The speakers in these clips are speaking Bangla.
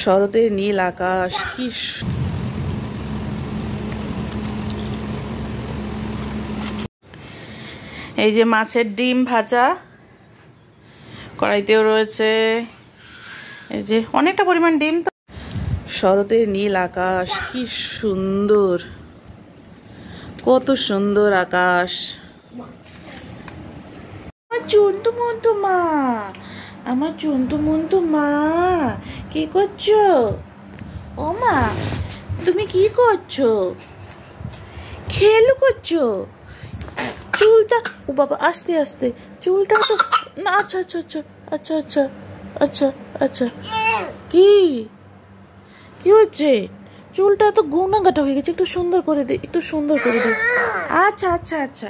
শরতের নীল আকাশ কি এই যে মাছের ডিম ভাজা কড়াইতেও রয়েছে, এই যে অনেকটা পরিমাণ ডিম। তো শরতের নীল আকাশ কি সুন্দর, কত সুন্দর আকাশ। আমার চন্তু মন্তু মা, আমার চন্তু মন্তু মা কি করছো? ও মা তুমি কি করছো? খেলো করছো? চুলটা, ও বাবা আস্তে আস্তে, চুলটা তো না। আচ্ছা আচ্ছা আচ্ছা আচ্ছা আচ্ছা আচ্ছা আচ্ছা, কি কি হচ্ছে? চুলটা তো গোনাগাটা হয়ে গেছে, একটু সুন্দর করে দে, একটু সুন্দর করে দে। আচ্ছা আচ্ছা আচ্ছা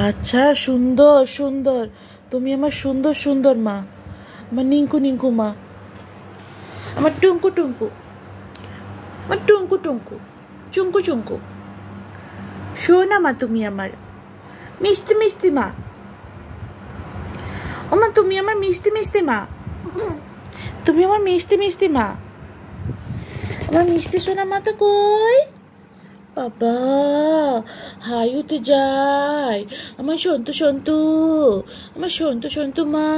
আচ্ছা, সুন্দর সুন্দর, তুমি আমার সুন্দর সুন্দর মা, আমার নিঙ্কু নিঙ্কু মা, আমার টুঙ্কু টুঙ্কু, আমার টুঙ্কু টুঙ্কু, চুঙ্কু চুঙ্কু, শোনা মা, তুমি আমার মিষ্টি মিষ্টি মা। ও মা তুমি আমার মিষ্টি মিষ্টি মা, তুমি আমার মিষ্টি মিষ্টি মা, আমার মিষ্টি সোনা মা তো কই? বাবা হায়ুতে যায় আমার সন্তু সন্তু, আমার সন্তু সন্তু মা,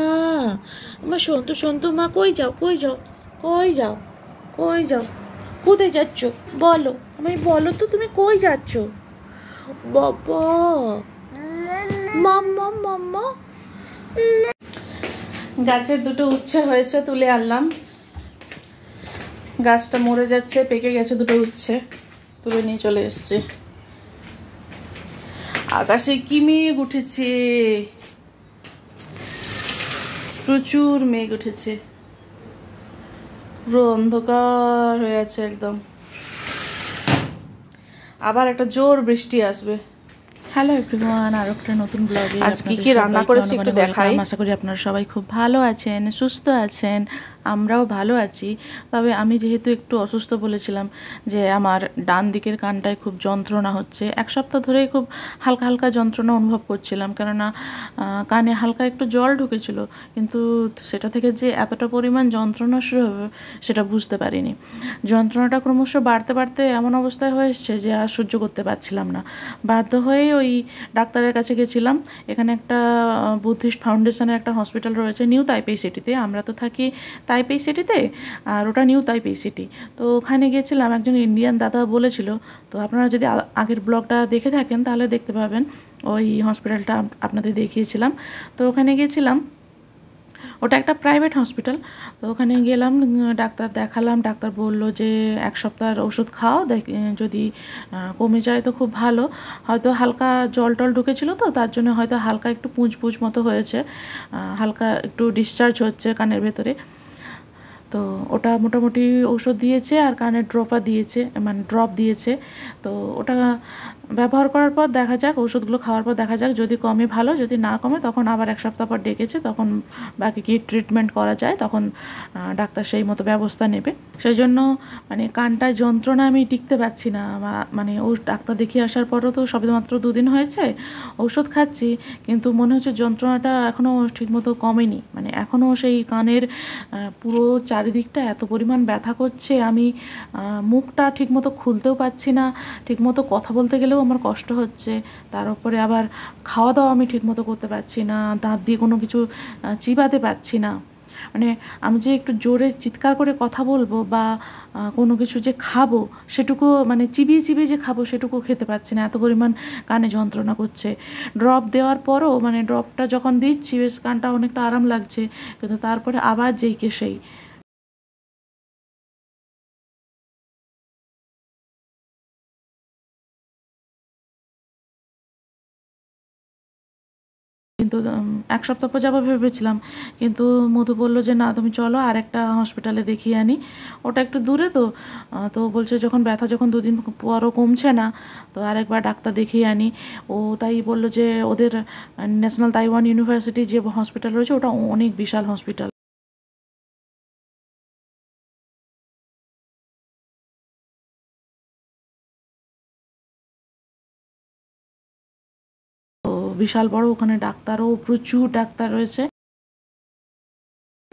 আমার সন্তু সন্তু মা, কই যাও কই যাও কই যাও কই যাও, কোথায় যাচ্ছ বলো আমায়, বলো তো তুমি কই যাচ্ছ? বাবা মাম্মা মাম্মা। গাছের দুটো উচ্ছে হয়েছে, তুলে আনলাম। গাছটা মরে যাচ্ছে, পেকে গেছে দুটো উচ্ছে, তুলে নিয়ে চলে এসছে। আকাশে কি মেঘ উঠেছে, প্রচুর মেঘ উঠেছে, পুরো অন্ধকার হয়ে আছে একদম। আবার একটা জোর বৃষ্টি আসবে। হ্যালো এভরিওয়ান, আর একটা নতুন ব্লগে আজ কি কি রান্না করেছি একটু দেখাই। আশা করি আপনারা সবাই খুব ভালো আছেন, সুস্থ আছেন, আমরাও ভালো আছি। তবে আমি যেহেতু একটু অসুস্থ বলেছিলাম যে আমার ডান দিকের কানটায় খুব যন্ত্রণা হচ্ছে, এক সপ্তাহ ধরেই খুব হালকা হালকা যন্ত্রণা অনুভব করছিলাম, কেননা কানে হালকা একটু জল ঢুকেছিল, কিন্তু সেটা থেকে যে এতটা পরিমাণ যন্ত্রণা শুরু হবে সেটা বুঝতে পারিনি। যন্ত্রণাটা ক্রমশ বাড়তে বাড়তে এমন অবস্থায় হয়ে এসছে যে আর সহ্য করতে পারছিলাম না। বাধ্য হয়ে ওই ডাক্তারের কাছে গেছিলাম। এখানে একটা বুদ্ধিস্ট ফাউন্ডেশনের একটা হসপিটাল রয়েছে নিউ তাইপেই সিটিতে, আমরা তো থাকি তাইপেই সিটিতে, আর ওটা নিউ তাইপেই সিটি। তো ওখানে গিয়েছিলাম, একজন ইন্ডিয়ান দাদা বলেছিল, তো আপনারা যদি আগের ব্লগটা দেখে থাকেন তাহলে দেখতে পাবেন, ওই হসপিটালটা আপনাদের দেখিয়েছিলাম। তো ওখানে গিয়েছিলাম, ওটা একটা প্রাইভেট হসপিটাল। তো ওখানে গেলাম, ডাক্তার দেখালাম, ডাক্তার বলল যে এক সপ্তাহের ওষুধ খাও, যদি কমে যায় তো খুব ভালো, হয়তো হালকা জল টল ঢুকেছিল তো তার জন্য হয়তো হালকা একটু পুঁজ পুঁজ মতো হয়েছে, হালকা একটু ডিসচার্জ হচ্ছে কানের ভেতরে। তো ওটা মোটামুটি ঔষধ দিয়েছে আর কানের ড্রপার দিয়েছে, মানে ড্রপ দিয়েছে। তো ওটা ব্যবহার করার পর দেখা যাক, ওষুধগুলো খাওয়ার পর দেখা যাক, যদি কমে ভালো, যদি না কমে তখন আবার এক সপ্তাহ পর ডেকেছে, তখন বাকি কী ট্রিটমেন্ট করা যায় তখন ডাক্তার সেই মতো ব্যবস্থা নেবে। সেই জন্য মানে কানটায় যন্ত্রণা আমি টিকতে পারছি না, মানে ও ডাক্তার দেখিয়ে আসার পরও তো সবেমাত্র 2 দিন হয়েছে, ঔষধ খাচ্ছি, কিন্তু মনে হচ্ছে যন্ত্রণাটা এখনও ঠিকমতো কমেনি, মানে এখনও সেই কানের পুরো চারিদিকটা এত পরিমাণ ব্যথা করছে, আমি মুখটা ঠিকমতো খুলতেও পারছি না, ঠিকমতো কথা বলতে গেলেও আমার কষ্ট হচ্ছে, তার উপরে আবার খাওয়া দাওয়া আমি ঠিকমতো করতে পারছি না, দাঁত দিয়ে কোনো কিছু চিবাতে পারছি না, মানে আমি যে একটু জোরে চিৎকার করে কথা বলবো বা কোনো কিছু যে খাবো সেটুকু, মানে চিবিয়ে চিবিয়ে যে খাবো সেটুকু খেতে পারছি না, এত পরিমাণ কানে যন্ত্রণা করছে। ড্রপ দেওয়ার পরও, মানে ড্রপটা যখন দিচ্ছি বেশ কানটা অনেকটা আরাম লাগছে, কিন্তু তারপরে আবার যেই কে সেই। কিন্তু এক সপ্তাহ পর যাবো ভেবেছিলাম, কিন্তু মধু বললো যে না তুমি চলো আর একটা হসপিটালে দেখিয়ে আনি, ওটা একটু দূরে তো। তো বলছে যখন ব্যথা যখন 2 দিন পরও কমছে না, তো আরেকবার ডাক্তার দেখিয়ে আনি। ও তাই বললো যে ওদের ন্যাশনাল তাইওয়ান ইউনিভার্সিটি যে হসপিটাল রয়েছে ওটা অনেক বিশাল হসপিটাল, তো বিশাল বড়, ওখানে ডাক্তারও প্রচুর ডাক্তার রয়েছে।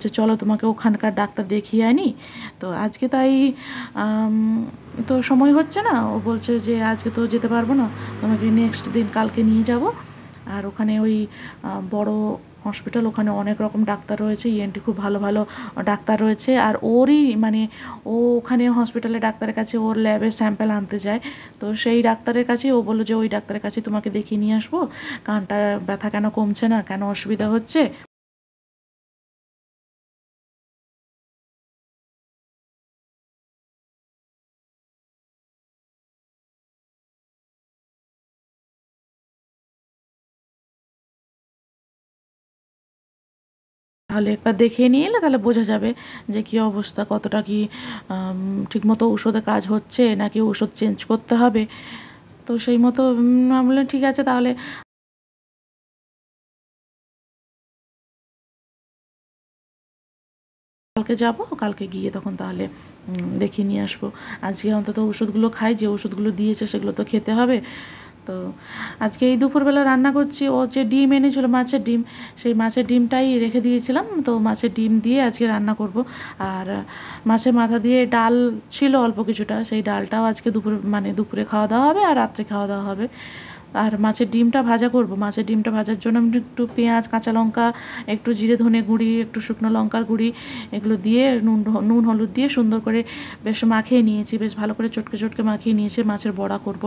যে চলো তোমাকে ওখানকার ডাক্তার দেখিয়ে আনি। তো আজকে তাই তো সময় হচ্ছে না, ও বলছে যে আজকে তো যেতে পারবো না, তোমাকে নেক্সট দিন কালকে নিয়ে যাব। আর ওখানে ওই বড় হসপিটাল, ওখানে অনেক রকম ডাক্তার রয়েছে, ইএনটি খুব ভালো ভালো ডাক্তার রয়েছে। আর ওরই মানে ও ওখানে হসপিটালে ডাক্তারের কাছে ওর ল্যাবের স্যাম্পেল আনতে যায়। তো সেই ডাক্তারের কাছে ও বললো যে ওই ডাক্তারের কাছে তোমাকে দেখিয়ে নিয়ে আসবো, কানটা ব্যথা কেন কমছে না, কেন অসুবিধা হচ্ছে। তাহলে একবার দেখিয়ে নিয়ে এলে তাহলে বোঝা যাবে যে কী অবস্থা, কতটা কি ঠিকমতো ওষুধে কাজ হচ্ছে নাকি ওষুধ চেঞ্জ করতে হবে। তো সেই মতো আমি বললাম ঠিক আছে তাহলে কালকে যাব, কালকে গিয়ে তখন তাহলে দেখিয়ে নিয়ে আসবো। আজকে অন্তত ওষুধগুলো খাই, যে ওষুধগুলো দিয়েছে সেগুলো তো খেতে হবে। তো আজকে এই দুপুরবেলা রান্না করছি, ও যে ডিম এনেছিল মাছের ডিম, সেই মাছের ডিমটাই রেখে দিয়েছিলাম, তো মাছের ডিম দিয়ে আজকে রান্না করব। আর মাছের মাথা দিয়ে ডাল ছিল অল্প কিছুটা, সেই ডালটাও আজকে দুপুরে খাওয়া দাওয়া হবে আর রাত্রে খাওয়া দাওয়া হবে। আর মাছের ডিমটা ভাজা করব। মাছের ডিমটা ভাজার জন্য আমি একটু পেঁয়াজ, কাঁচা লঙ্কা, একটু জিরে ধনে গুঁড়ি, একটু শুকনো লঙ্কার গুঁড়ি এগুলো দিয়ে নুন হলুদ দিয়ে সুন্দর করে বেশ মাখিয়ে নিয়েছি, বেশ ভালো করে চটকে চটকে মাখিয়ে নিয়েছি। মাছের বড়া করব।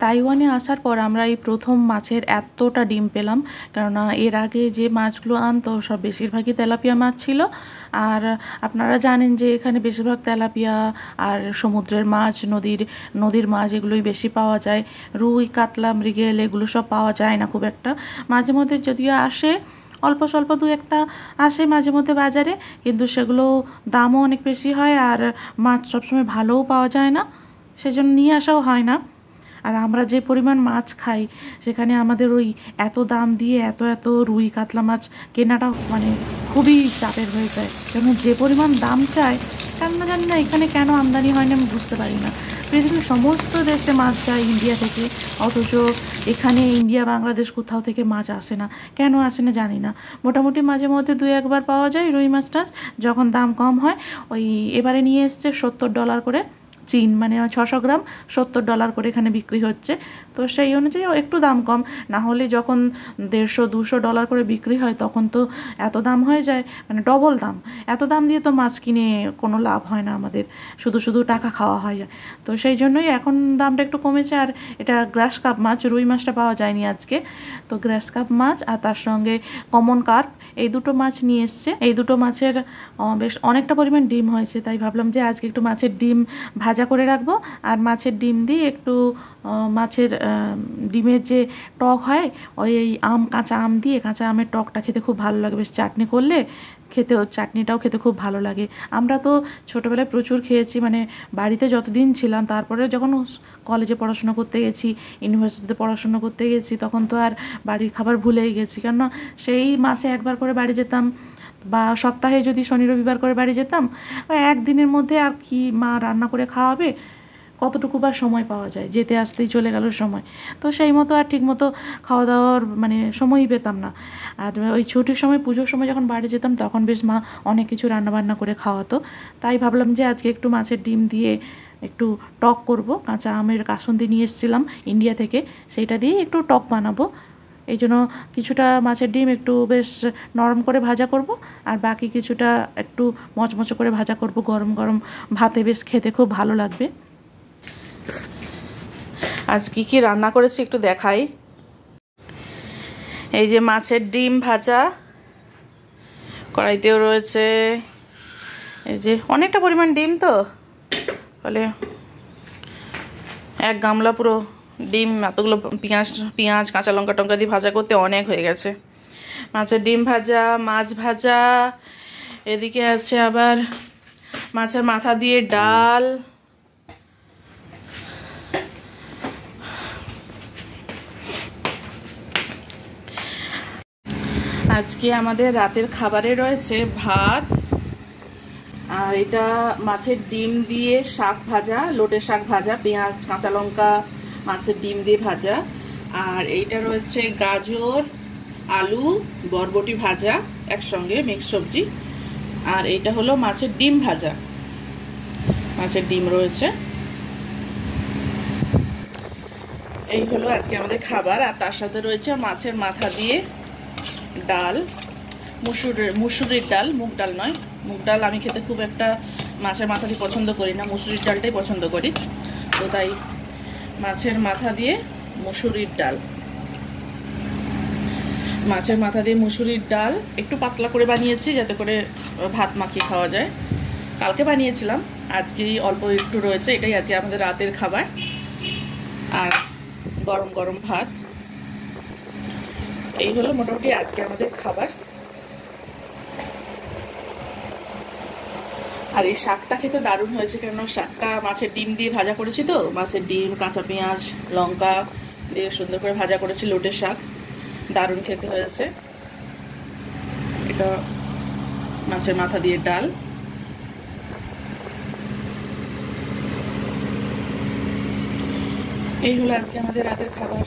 তাইওয়ানে আসার পর আমরা এই প্রথম মাছের এতটা ডিম পেলাম, কেননা এর আগে যে মাছগুলো আনতো সব বেশিরভাগই তেলাপিয়া মাছ ছিল। আর আপনারা জানেন যে এখানে বেশিরভাগ তেলাপিয়া আর সমুদ্রের মাছ, নদীর মাছ এগুলোই বেশি পাওয়া যায়। রুই, কাতলা, মৃগেল এগুলো সব পাওয়া যায় না খুব একটা। মাঝে মধ্যে যদিও আসে, অল্প স্বল্প দু একটা আসে মাঝে মধ্যে বাজারে, কিন্তু সেগুলো দামও অনেক বেশি হয় আর মাছ সবসময় ভালোও পাওয়া যায় না, সেজন্য নিয়ে আসাও হয় না। আর আমরা যে পরিমাণ মাছ খাই সেখানে আমাদের ওই এত দাম দিয়ে এত এত রুই কাতলা মাছ কেনাটা মানে খুবই চাপের হয়ে যায়। কেন যে পরিমাণ দাম চায়, জানি না এখানে কেন আমদানি হয় না আমি বুঝতে পারি না। পৃথিবীর সমস্ত দেশে মাছ যায় ইন্ডিয়া থেকে, অথচ এখানে ইন্ডিয়া বাংলাদেশ কোথাও থেকে মাছ আসে না। কেন আসে না জানি না। মোটামুটি মাঝে মধ্যে 2-1বার পাওয়া যায় রুই মাছ টাছ, যখন দাম কম হয়। ওই এবারে নিয়ে এসছে $70 করে চিন, মানে 600 গ্রাম $70 করে এখানে বিক্রি হচ্ছে। তো সেই অনুযায়ী একটু দাম কম, না হলে যখন $150-200 করে বিক্রি হয় তখন তো এত দাম হয়ে যায়, মানে ডবল দাম। এত দাম দিয়ে তো মাছ কিনে কোনো লাভ হয় না আমাদের, শুধু শুধু টাকা খাওয়া হয়। তো সেই জন্যই এখন দামটা একটু কমেছে। আর এটা গ্রাস কাপ মাছ, রুই মাছটা পাওয়া যায়নি আজকে। তো গ্রাস কাপ মাছ আর তার সঙ্গে কমন কার্প, এই দুটো মাছ নিয়ে এসছে। এই দুটো মাছের বেশ অনেকটা পরিমাণ ডিম হয়েছে, তাই ভাবলাম যে আজকে একটু মাছের ডিম ভাজা করে রাখবো। আর মাছের ডিম দিয়ে একটু মাছের ডিমের যে টক হয়, ওই কাঁচা আম দিয়ে, কাঁচা আমের টকটা খেতে খুব ভালো লাগে, বেশ চাটনি করলে চাটনিটাও খেতে খুব ভালো লাগে। আমরা তো ছোটোবেলায় প্রচুর খেয়েছি, মানে বাড়িতে যতদিন ছিলাম, তারপরে যখন কলেজে পড়াশোনা করতে গেছি, ইউনিভার্সিটিতে পড়াশোনা করতে গেছি, তখন তো আর বাড়ির খাবার ভুলেই গেছি। কেননা সেই মাসে একবার করে বাড়ি যেতাম, বা সপ্তাহে যদি শনি রবিবার করে বাড়ি যেতাম, একদিনের মধ্যে আর কি মা রান্না করে খাওয়াবে, কতটুকু বা সময় পাওয়া যায়, যেতে আসতেই চলে গেল সময়। তো সেই মতো আর ঠিক মতো খাওয়া দাওয়ার মানে সময়ই পেতাম না। আর ওই ছুটির সময়, পুজোর সময় যখন বাড়ি যেতাম তখন বেশ মা অনেক কিছু রান্নাবান্না করে খাওয়াতো। তাই ভাবলাম যে আজকে একটু মাছের ডিম দিয়ে একটু টক করব। কাঁচা আমের কাসুন্দি নিয়ে এসেছিলাম ইন্ডিয়া থেকে, সেইটা দিয়ে একটু টক বানাবো। এই জন্য কিছুটা মাছের ডিম একটু বেশ নরম করে ভাজা করব, আর বাকি কিছুটা একটু মচমচে করে ভাজা করব। গরম গরম ভাতে বেশ খেতে খুব ভালো লাগবে। আজ কি কি রান্না করেছি একটু দেখাই। এই যে মাছের ডিম ভাজা, কড়াইতেও রয়েছে এই যে অনেকটা পরিমাণ ডিম, তো ফলে এক গামলা পুরো ডিম, এতগুলো পেঁয়াজ কাঁচা লঙ্কা টঙ্কা দিয়ে ভাজা করতে অনেক হয়ে গেছে। মাছের ডিম ভাজা, মাছ ভাজা, এদিকে আছে আবার মাছের মাথা দিয়ে ডাল, আজকে আমাদের রাতের খাবারে রয়েছে ভাত, আর এটা মাছের ডিম দিয়ে শাক ভাজা, লোটে শাক ভাজা, পেঁয়াজ কাঁচা লঙ্কা মাছের ডিম দিয়ে ভাজা। আর এইটা রয়েছে গাজর আলু বরবটি ভাজা একসঙ্গে মিক্স সবজি, আর এইটা হলো মাছের ডিম ভাজা, মাছের ডিম রয়েছে। এই হলো আজকে আমাদের খাবার। আর তার সাথে রয়েছে মাছের মাথা দিয়ে ডাল, মুসুরির ডাল, মুগ ডাল নয়। মুগ ডাল আমি খেতে খুব একটা মাছের মাথা দিয়ে পছন্দ করি না, মুসুরির ডালটাই পছন্দ করি। তো তাই মাছের মাথা দিয়ে মুসুরির ডাল, মাছের মাথা দিয়ে মুসুরির ডাল একটু পাতলা করে বানিয়েছি যাতে করে ভাত মাখিয়ে খাওয়া যায়। কালকে বানিয়েছিলাম, আজকে অল্প একটু রয়েছে, এটাই আজকে আমাদের রাতের খাবার। আর গরম গরম ভাত, এই হলো মোটামুটি আজকে আমাদের খাবার। আর এই শাকটা খেতে দারুণ হয়েছে, কেননা শাকটা মাছের ডিম দিয়ে ভাজা করেছি, তো মাছের ডিম, কাঁচা পেঁয়াজ, লঙ্কা দিয়ে সুন্দর করে ভাজা করেছি, লোটের শাক, দারুণ খেতে হয়েছে। এটা মাছের মাথা দিয়ে ডাল। এই হলো আজকে আমাদের রাতের খাবার।